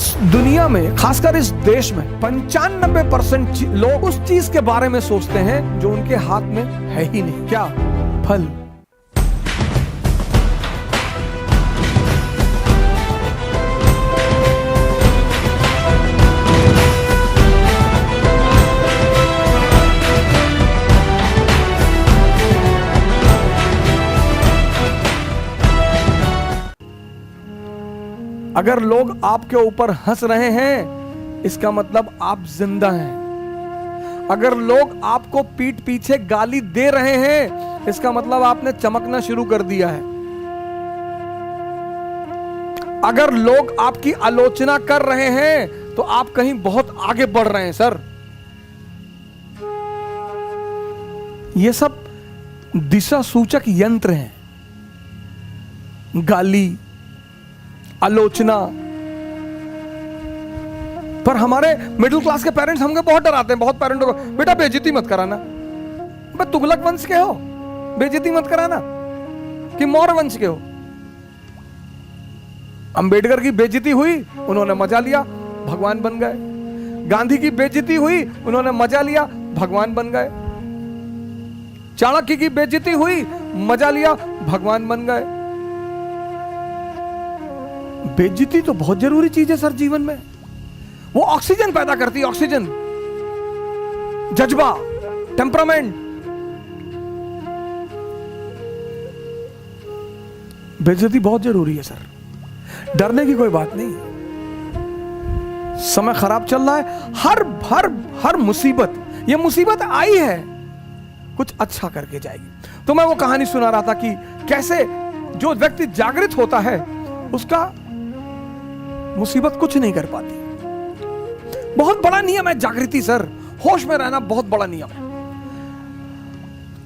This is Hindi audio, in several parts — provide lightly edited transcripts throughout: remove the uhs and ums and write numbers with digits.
इस दुनिया में, खासकर इस देश में 95% लोग उस चीज के बारे में सोचते हैं जो उनके हाथ में है ही नहीं। क्या? फल। अगर लोग आपके ऊपर हंस रहे हैं, इसका मतलब आप जिंदा हैं। अगर लोग आपको पीठ पीछे गाली दे रहे हैं, इसका मतलब आपने चमकना शुरू कर दिया है। अगर लोग आपकी आलोचना कर रहे हैं, तो आप कहीं बहुत आगे बढ़ रहे हैं सर। ये सब दिशा सूचक यंत्र हैं। गाली, आलोचना। पर हमारे मिडिल क्लास के पेरेंट्स हमको बहुत डराते हैं। बहुत पेरेंट्स को, बेटा बेइज्जती मत कराना। बे तुगलक वंश के हो, बेइज्जती मत कराना। कि मौर्य वंश के हो। अंबेडकर की बेइज्जती हुई, उन्होंने मजा लिया, भगवान बन गए। गांधी की बेइज्जती हुई, उन्होंने मजा लिया, भगवान बन गए। चाणक्य की बेइज्जती हुई, मजा लिया, भगवान बन गए। बेइज्जती तो बहुत जरूरी चीज है सर जीवन में। वो ऑक्सीजन पैदा करती है, ऑक्सीजन, जज्बा, टेम्परामेंट। बेइज्जती बहुत जरूरी है सर। डरने की कोई बात नहीं। समय खराब चल रहा है। हर मुसीबत, ये मुसीबत आई है, कुछ अच्छा करके जाएगी। तो मैं वो कहानी सुना रहा था कि कैसे जो व्यक्ति जागृत होता है, उसका मुसीबत कुछ नहीं कर पाती। बहुत बड़ा नियम है जागृति सर। होश में रहना बहुत बड़ा नियम है।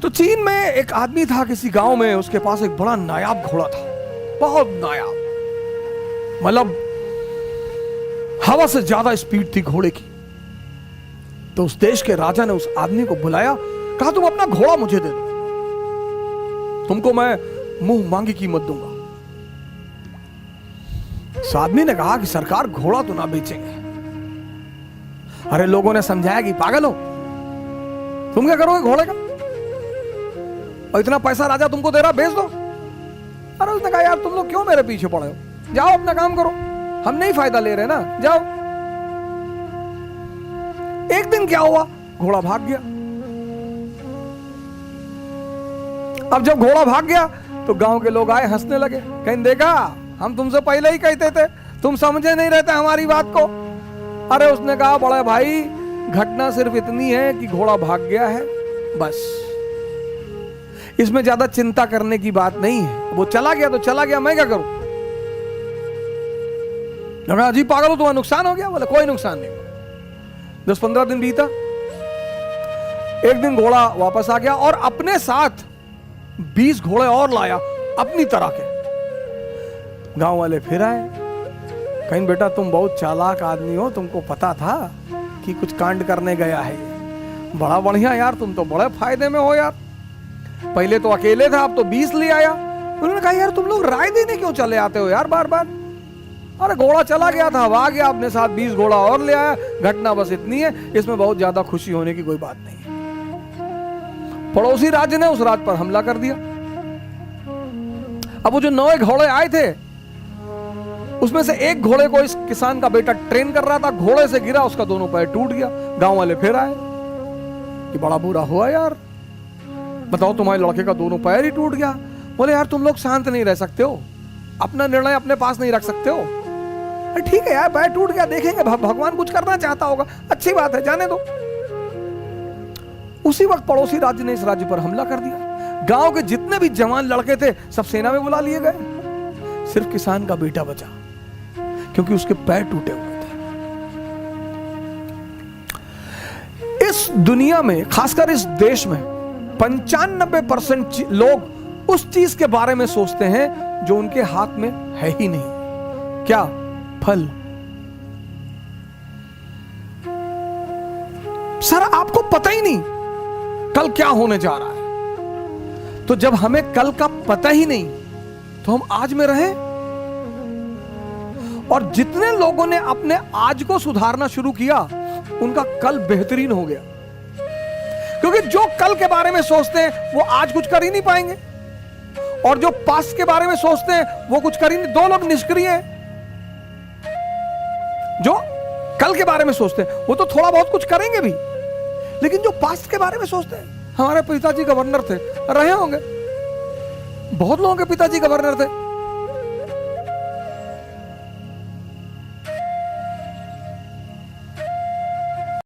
तो चीन में एक आदमी था किसी गांव में, उसके पास एक बड़ा नायाब घोड़ा था, बहुत नायाब, मतलब हवा से ज्यादा स्पीड थी घोड़े की। तो उस देश के राजा ने उस आदमी को बुलाया, कहा तुम अपना घोड़ा मुझे दे दो, तुमको मैं मुंह मांगी कीमत दूंगा। उस आदमी ने कहा कि सरकार घोड़ा तो ना बेचेंगे। अरे लोगों ने समझाया कि पागल हो, तुम क्या करोगे घोड़े का, और इतना पैसा राजा तुमको दे रहा, बेच दो। अरे उसने कहा यार तुम लोग क्यों मेरे पीछे पड़े हो, जाओ अपना काम करो, हम नहीं फायदा ले रहे ना, जाओ। एक दिन क्या हुआ, घोड़ा भाग गया। अब जब घोड़ा भाग गया तो गांव के लोग आए, हंसने लगे, कहीं देखा हम तुमसे पहले ही कहते थे, तुम समझे नहीं रहते हमारी बात को। अरे उसने कहा बड़े भाई, घटना सिर्फ इतनी है कि घोड़ा भाग गया है, बस। इसमें ज्यादा चिंता करने की बात नहीं है। वो चला गया तो चला गया, मैं क्या करूं। अजीब पागल हो, तुम्हारा नुकसान हो गया। बोले कोई नुकसान नहीं। 10-15 दिन बीता। एक दिन घोड़ा वापस आ गया और अपने साथ 20 घोड़े और लाया, अपनी तरह के। गांव वाले फिर आए, कहीं बेटा तुम बहुत चालाक आदमी हो, तुमको पता था कि कुछ कांड करने गया है ये। बड़ा बढ़िया यार, तुम तो बड़े फायदे में हो यार। पहले तो अकेले था, अब तो 20 ले आया। उन्होंने कहा यार तुम लोग राय देने क्यों चले आते हो यार बार बार। अरे घोड़ा चला गया था, आ गया, अपने साथ 20 घोड़ा और ले आया। घटना बस इतनी है, इसमें बहुत ज्यादा खुशी होने की कोई बात नहीं है। पड़ोसी राज्य ने उस राज्य पर हमला कर दिया। अब वो जो 9 घोड़े आए थे, उसमें से एक घोड़े को इस किसान का बेटा ट्रेन कर रहा था, घोड़े से गिरा, उसका दोनों पैर टूट गया। गांव वाले फिर आए कि बड़ा बुरा हुआ यार, बताओ तुम्हारे लड़के का दोनों पैर ही टूट गया। बोले यार तुम लोग शांत नहीं रह सकते हो, अपना निर्णय अपने पास नहीं रख सकते हो। ठीक है यार, पैर टूट गया, देखेंगे, भगवान कुछ करना चाहता होगा, अच्छी बात है, जाने दो। उसी वक्त पड़ोसी राज्य ने इस राज्य पर हमला कर दिया। गांव के जितने भी जवान लड़के थे सब सेना में बुला लिए गए। सिर्फ किसान का बेटा बचा, क्योंकि उसके पैर टूटे हुए थे। इस दुनिया में, खासकर इस देश में 95% लोग उस चीज के बारे में सोचते हैं जो उनके हाथ में है ही नहीं। क्या? फल। सर आपको पता ही नहीं कल क्या होने जा रहा है। तो जब हमें कल का पता ही नहीं, तो हम आज में रहें। और जितने लोगों ने अपने आज को सुधारना शुरू किया, उनका कल बेहतरीन हो गया। क्योंकि जो कल के बारे में सोचते हैं वो आज कुछ कर ही नहीं पाएंगे, और जो पास्ट के बारे में सोचते हैं वो कुछ कर ही नहीं। दो लोग निष्क्रिय हैं। जो कल के बारे में सोचते हैं वो तो थोड़ा बहुत कुछ करेंगे भी, लेकिन जो पास्ट के बारे में सोचते हैं, हमारे पिताजी गवर्नर थे, रहे होंगे, बहुत लोगों के पिताजी गवर्नर थे,